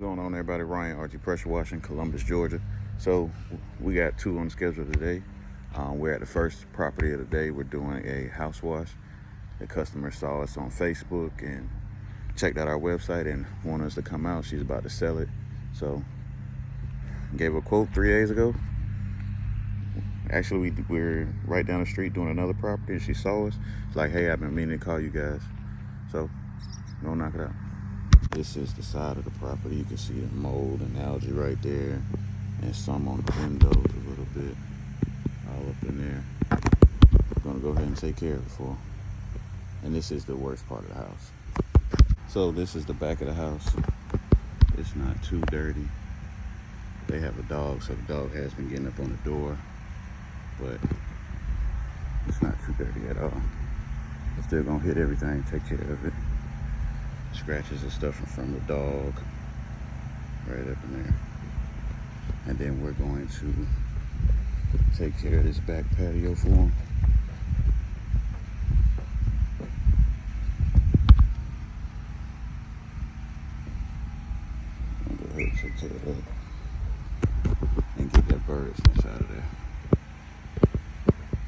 What's going on, everybody? Ryan RG Pressure Washing, Columbus, Georgia. So we got two on schedule today. We're at the first property of the day. We're doing a house wash. The customer saw us on Facebook and checked out our website and wanted us to come out. She's about to sell it. So gave her a quote 3 days ago. Actually, we're right down the street doing another property and she saw us. It's like, hey, I've been meaning to call you guys. So go knock it out. This is the side of the property. You can see the mold and algae right there, and some on the windows a little bit, all up in there. We're gonna go ahead and take care of it for them. And this is the worst part of the house. So this is the back of the house. It's not too dirty. They have a dog, so the dog has been getting up on the door, but it's not too dirty at all. We're still gonna hit everything, take care of it. Scratches and stuff from the dog right up in there. And then we're going to take care of this back patio for them. I'll go ahead and take care of that and get that bird's nest out of there.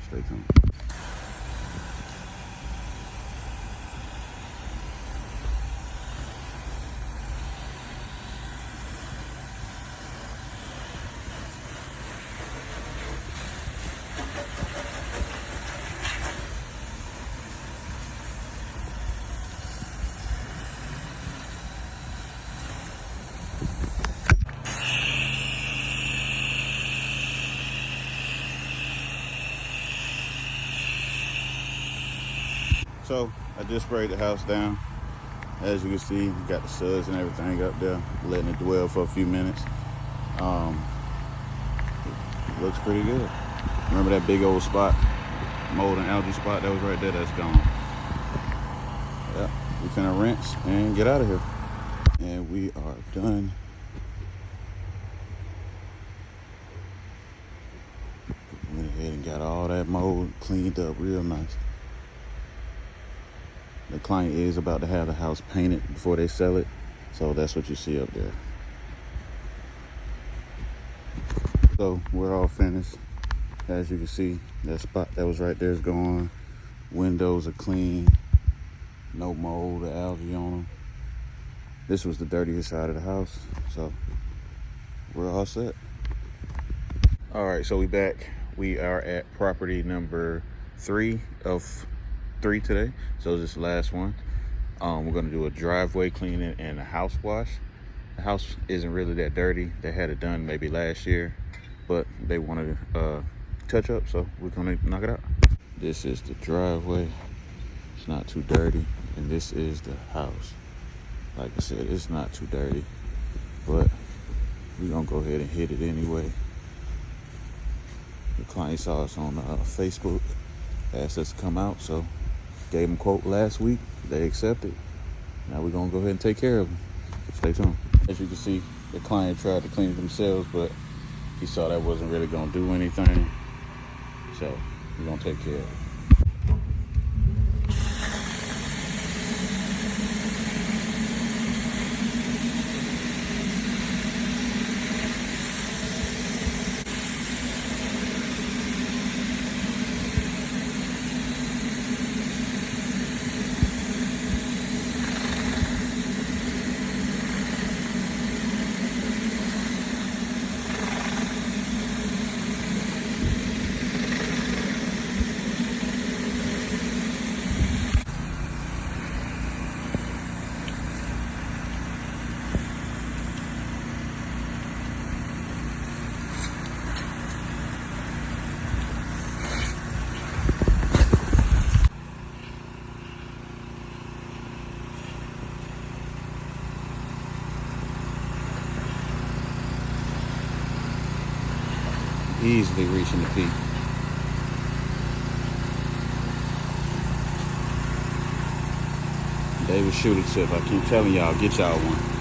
Stay tuned. So I just sprayed the house down. As you can see, you got the suds and everything up there, letting it dwell for a few minutes. It looks pretty good. Remember that big old spot, mold and algae spot that was right there? That's gone. Yeah, we finna rinse and get out of here. And we are done. Went ahead and got all that mold cleaned up real nice. The client is about to have the house painted before they sell it, so that's what you see up there. So we're all finished. As you can see, that spot that was right there is gone. Windows are clean, no mold or algae on them. This was the dirtiest side of the house, so we're all set. All right, so we back. We are at property number 3 of 3 today, so this is the last one. We're gonna do a driveway cleaning and a house wash. The house isn't really that dirty. They had it done maybe last year, but they wanted to touch up, so we're gonna knock it out. This is the driveway. It's not too dirty, and this is the house. Like I said, it's not too dirty, but we're gonna go ahead and hit it anyway. The client saw us on Facebook, asked us to come out, so gave them a quote last week. They accepted. Now we're gonna go ahead and take care of them. Stay tuned. As you can see, the client tried to clean it themselves, but he saw that wasn't really gonna do anything. So we're gonna take care of it. Easily reaching the peak. David Shooter tip. I keep telling y'all, get y'all one.